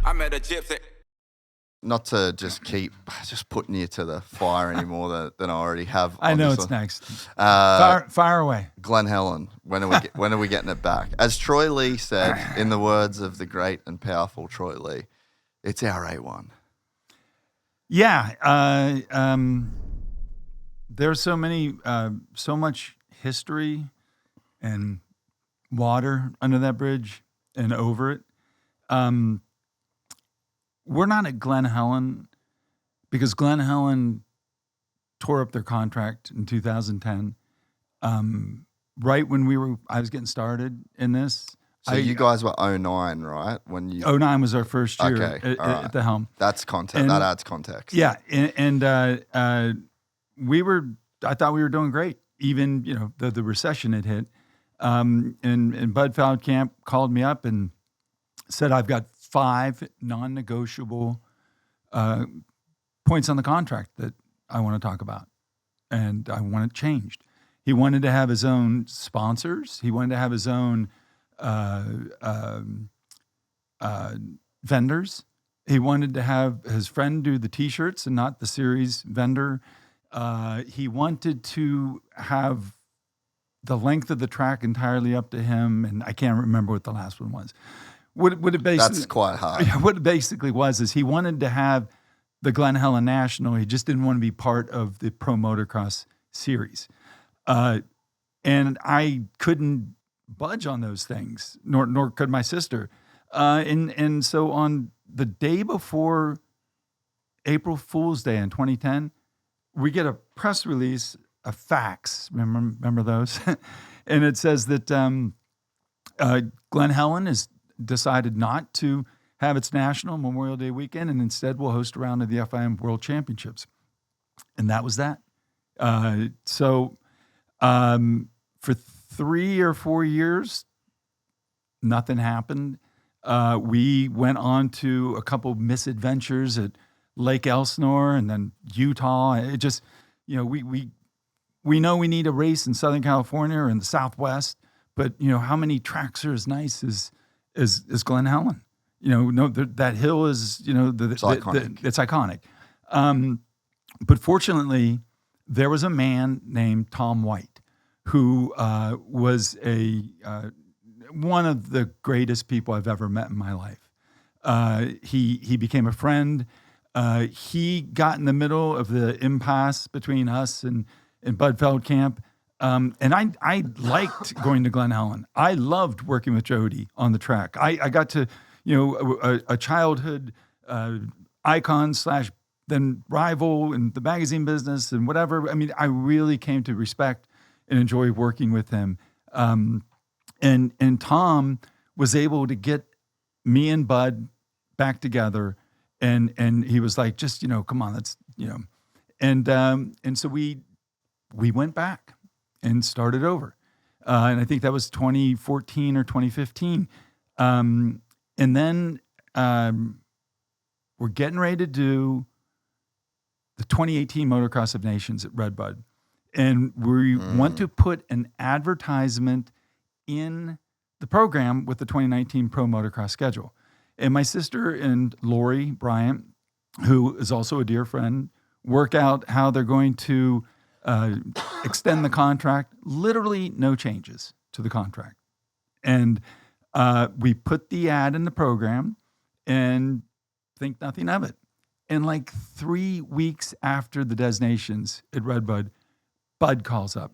I met a gypsy. Not to just keep putting you to the fire any more than I already have. I know obviously. it's next. Fire away. Glen Helen. When are we getting it back? As Troy Lee said, in the words of the great and powerful Troy Lee, it's our A1. Yeah. There's so much history and water under that bridge and over it. We're not at Glen Helen because Glen Helen tore up their contract in 2010. Right when I was getting started in this. So you guys were 09, right? When you 09 was our first year at the helm. That's context. That adds context. Yeah, and I thought we were doing great. Even the recession had hit. And Bud Feldkamp called me up and said, I've got 5 non-negotiable points on the contract that I want to talk about, and I want it changed. He wanted to have his own sponsors. He wanted to have his own vendors. He wanted to have his friend do the T-shirts and not the series vendor. He wanted to have the length of the track entirely up to him, and I can't remember what the last one was. What it basically, that's quite hard. What it basically was is he wanted to have the Glen Helen National. He just didn't want to be part of the Pro Motocross series. And I couldn't budge on those things, nor could my sister. And so on the day before April Fool's Day in 2010, we get a press release, a fax. Remember those? And it says that Glen Helen has decided not to have its National Memorial Day weekend, and instead will host a round of the FIM World Championships. And that was that. So for 3 or 4 years, nothing happened. We went on to a couple misadventures at Lake Elsinore and then Utah. It just, we know we need a race in Southern California or in the Southwest, but how many tracks are as nice as Glen Helen? That hill is, it's iconic. It's iconic. But fortunately, there was a man named Tom White who was one of the greatest people I've ever met in my life. He became a friend. He got in the middle of the impasse between us and Bud Feldkamp. And I liked going to Glen Helen. I loved working with Jody on the track. I got to, a childhood icon / then rival in the magazine business and whatever. I mean, I really came to respect and enjoy working with him. And Tom was able to get me and Bud back together. And he was like, just, come on, let's, and so we went back and started over. And I think that was 2014 or 2015. And then we're getting ready to do the 2018 Motocross of Nations at Redbud. And we want to put an advertisement in the program with the 2019 Pro Motocross schedule. And my sister and Lori Bryant, who is also a dear friend, work out how they're going to extend the contract. Literally no changes to the contract. And we put the ad in the program and think nothing of it. And like 3 weeks after the designations at Redbud, Bud calls up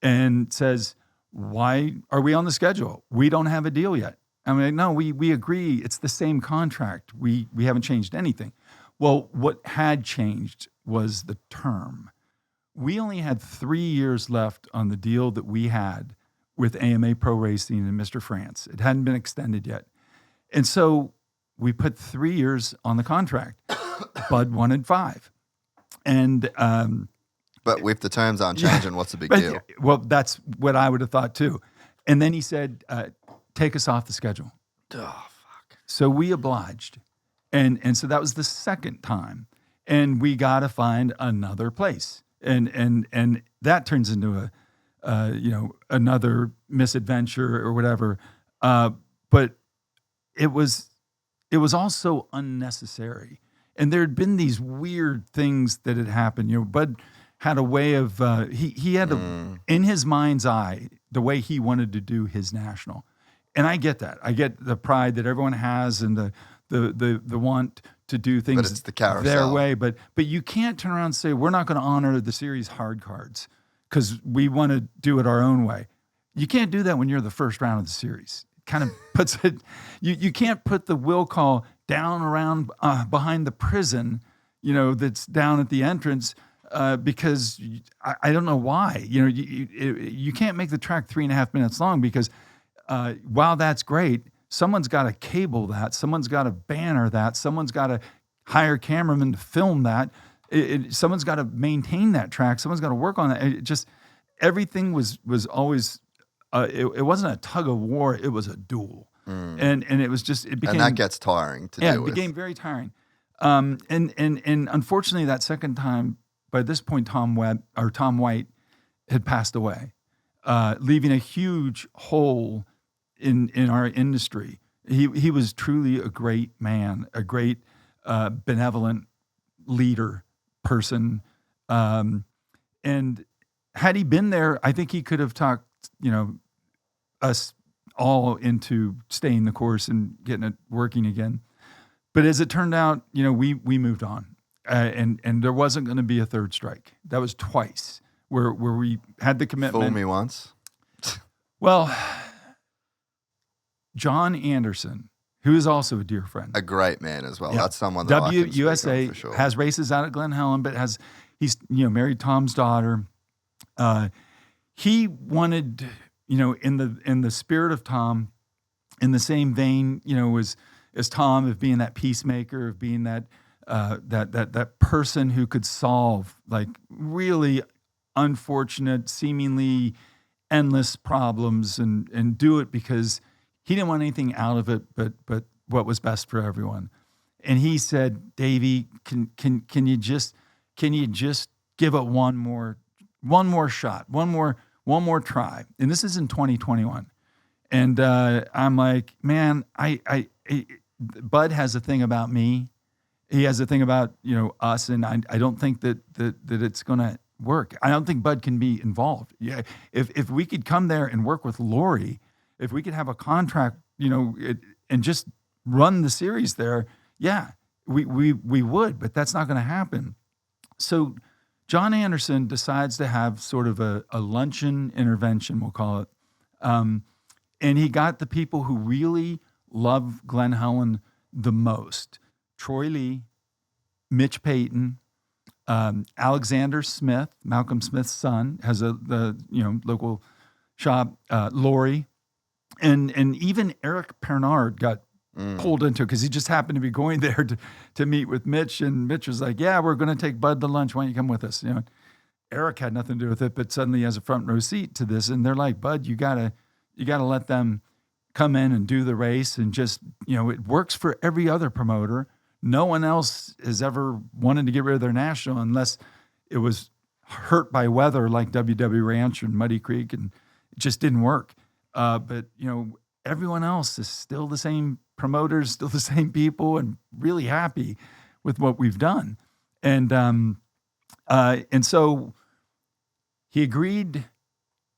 and says, why are we on the schedule? We don't have a deal yet. I mean, no, we agree. It's the same contract. We haven't changed anything. Well, what had changed was the term. We only had 3 years left on the deal that we had with AMA Pro Racing and Mr. France. It hadn't been extended yet. And so we put 3 years on the contract. Bud wanted 5. And but if the terms aren't changing, what's the big deal? Well, that's what I would have thought too. And then he said, take us off the schedule. Oh, fuck. So we obliged. And so that was the second time. And we got to find another place. And that turns into another misadventure or whatever. But it was it was all so unnecessary. And there had been these weird things that had happened. Bud had a way of he had in his mind's eye the way he wanted to do his national, and I get that. I get the pride that everyone has and the want to do things But it's the carousel. their way. But you can't turn around and say we're not going to honor the series hard cards because we want to do it our own way. You can't do that when you're the first round of the series. It kind of puts it. You can't put the will call down around behind the prison, that's down at the entrance. Because I don't know why. You can't make the track 3.5 minutes long because while that's great, someone's got to cable that, someone's got to banner that, someone's got to hire cameramen to film that, someone's got to maintain that track, someone's got to work on that. It just everything was always it wasn't a tug of war, it was a duel, and it was just it became and that gets tiring to deal with. It became very tiring, and unfortunately that second time. By this point, Tom White had passed away, leaving a huge hole in our industry. He was truly a great man, a great benevolent leader person, and had he been there, I think he could have talked us all into staying the course and getting it working again. But as it turned out, we moved on. And there wasn't going to be a third strike. That was twice where we had the commitment. Fool me once. Well, John Anderson, who is also a dear friend, a great man as well. Yeah. That's someone that I can WUSA speak on for sure. Has races out at Glen Helen, but he's married Tom's daughter. He wanted in the spirit of Tom, in the same vein as Tom, of being that peacemaker, of being that person who could solve like really unfortunate, seemingly endless problems and do it because he didn't want anything out of it but what was best for everyone. And he said, Davey, can you just give it one more shot, one more try? And this is in 2021. And I'm like, man, Bud has a thing about me. He has a thing about us, and I don't think that it's going to work. I don't think Bud can be involved. Yeah, if we could come there and work with Lori, if we could have a contract, and just run the series there, yeah, we would. But that's not going to happen. So John Anderson decides to have sort of a luncheon intervention, we'll call it, and he got the people who really love Glen Helen the most. Troy Lee, Mitch Payton, Alexander Smith, Malcolm Smith's son, has the local shop. Lori, and even Eric Pernard got pulled into it because he just happened to be going there to meet with Mitch, and Mitch was like, "Yeah, we're going to take Bud to lunch. Why don't you come with us?" Eric had nothing to do with it, but suddenly he has a front row seat to this, and they're like, "Bud, you gotta let them come in and do the race, and just it works for every other promoter." No one else has ever wanted to get rid of their national unless it was hurt by weather like WW Ranch and Muddy Creek, and it just didn't work. But everyone else is still the same promoters, still the same people, and really happy with what we've done. And so he agreed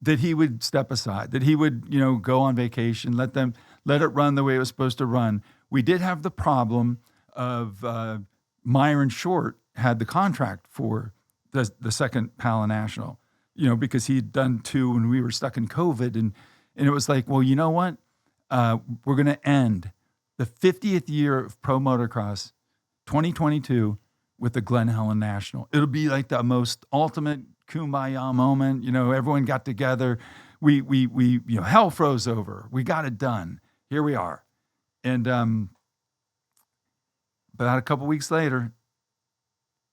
that he would step aside, that he would go on vacation, let it run the way it was supposed to run. We did have the problem of Myron Short had the contract for the second Pala National, because he'd done 2 when we were stuck in COVID. And it was like, well, you know what? We're going to end the 50th year of Pro Motocross 2022 with the Glen Helen National. It'll be like the most ultimate kumbaya moment. Everyone got together. We hell froze over. We got it done. Here we are. And about a couple weeks later,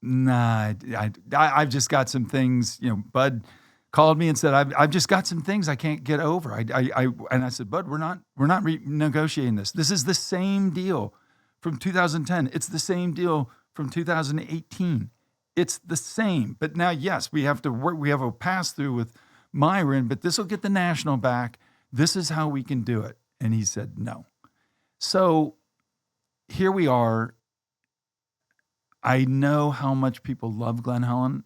I've just got some things. Bud called me and said, I've just got some things I can't get over. And I said, Bud, we're not renegotiating this. This is the same deal from 2010. It's the same deal from 2018. It's the same. But now, yes, we have to work. We have a pass through with Myron, but this will get the national back. This is how we can do it. And he said no. So here we are. I know how much people love Glen Helen.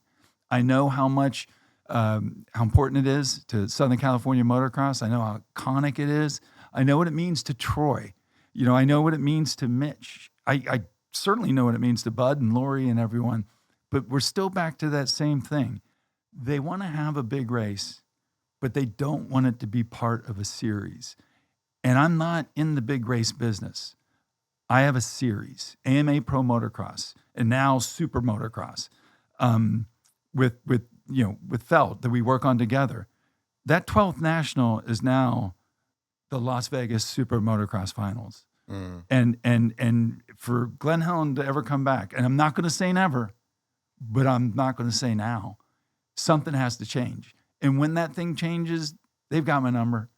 I know how much, how important it is to Southern California motocross. I know how iconic it is. I know what it means to Troy. I know what it means to Mitch. I certainly know what it means to Bud and Lori and everyone. But we're still back to that same thing. They want to have a big race, but they don't want it to be part of a series. And I'm not in the big race business. I have a series, AMA Pro Motocross, and now Super Motocross, with Felt that we work on together. That 12th National is now the Las Vegas Super Motocross Finals. And for Glen Helen to ever come back, and I'm not going to say never, but I'm not going to say now, something has to change. And when that thing changes, they've got my number.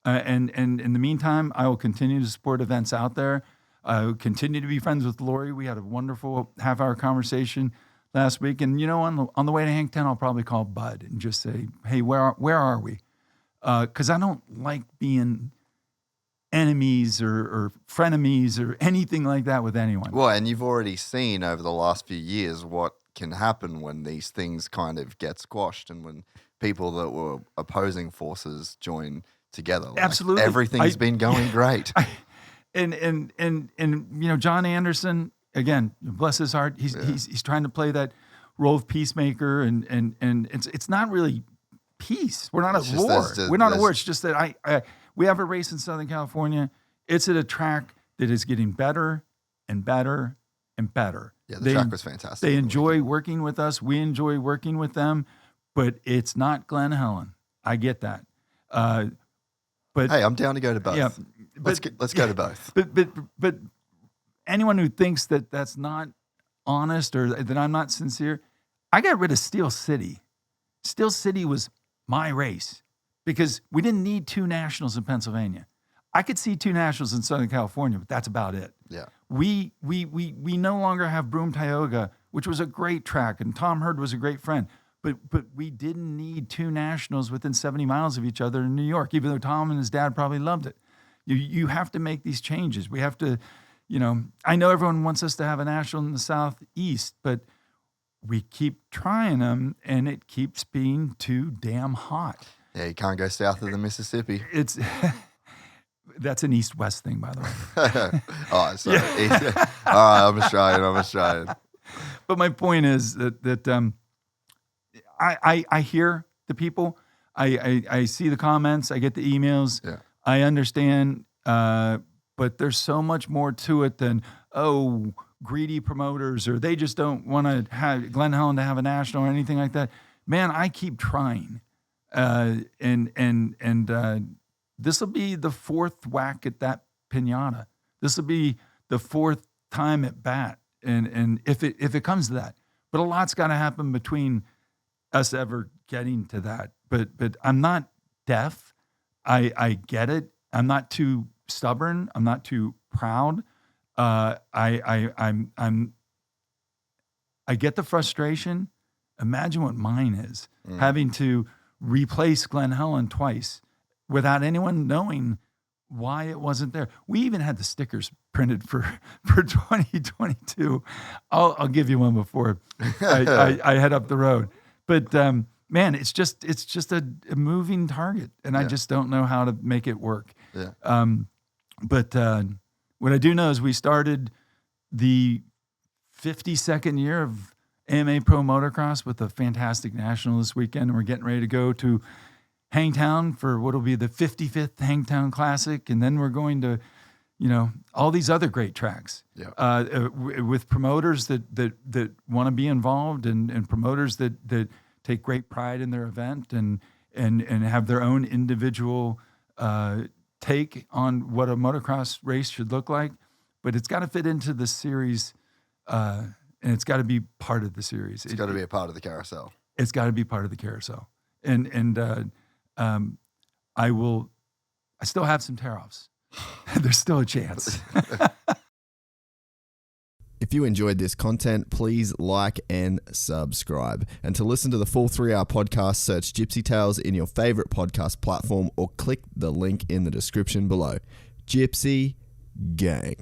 And in the meantime, I will continue to support events out there. I will continue to be friends with Lori. We had a wonderful half-hour conversation last week. And, on the way to Hangtown, I'll probably call Bud and just say, hey, where are we? Because I don't like being enemies or frenemies or anything like that with anyone. Well, and you've already seen over the last few years what can happen when these things kind of get squashed and when people that were opposing forces join together. Absolutely. Everything's been going great. And John Anderson, again, bless his heart, he's trying to play that role of peacemaker and it's not really peace. We're not at war. We're not at war. It's just that we have a race in Southern California. It's at a track that is getting better and better and better. Yeah, the track was fantastic. They enjoy working with us. We enjoy working with them, but it's not Glen Helen. I get that. But hey, I'm down to go to both. Yeah, let's go to both. But anyone who thinks that that's not honest or that I'm not sincere, I got rid of Steel City. Steel City was my race because we didn't need 2 nationals in Pennsylvania. I could see 2 nationals in Southern California, but that's about it. Yeah. We no longer have Broome Tioga, which was a great track, and Tom Hurd was a great friend. But we didn't need 2 nationals within 70 miles of each other in New York, even though Tom and his dad probably loved it. You have to make these changes. We have to, I know everyone wants us to have a national in the Southeast, but we keep trying them, and it keeps being too damn hot. Yeah, you can't go south of the Mississippi. That's an east-west thing, by the way. Oh, sorry. Yeah. All right, I'm Australian. But my point is that I hear the people. I see the comments. I get the emails. Yeah. I understand. But there's so much more to it than, greedy promoters or they just don't want to have Glen Helen to have a national or anything like that. Man, I keep trying. And this will be the 4th whack at that piñata. This will be the 4th time at bat. And if it comes to that, but a lot's got to happen between us ever getting to that. But I'm not deaf. I get it. I'm not too stubborn. I'm not too proud. I get the frustration. Imagine what mine is, having to replace Glen Helen twice without anyone knowing why it wasn't there. We even had the stickers printed for 2022. I'll give you one before I head up the road. But man, it's just a moving target, and I just don't know how to make it work. Yeah. But what I do know is we started the 52nd year of AMA Pro Motocross with a fantastic national this weekend, and we're getting ready to go to Hangtown for what will be the 55th Hangtown Classic, and then we're going to, all these other great tracks with promoters that want to be involved and promoters that take great pride in their event and have their own individual take on what a motocross race should look like. But it's got to fit into the series, and it's got to be part of the series. It's got to be a part of the carousel. It's got to be part of the carousel. And I still have some tear-offs. There's still a chance. If you enjoyed this content, please like and subscribe. And to listen to the full 3-hour podcast, search Gypsy Tales in your favorite podcast platform or click the link in the description below. Gypsy Gang.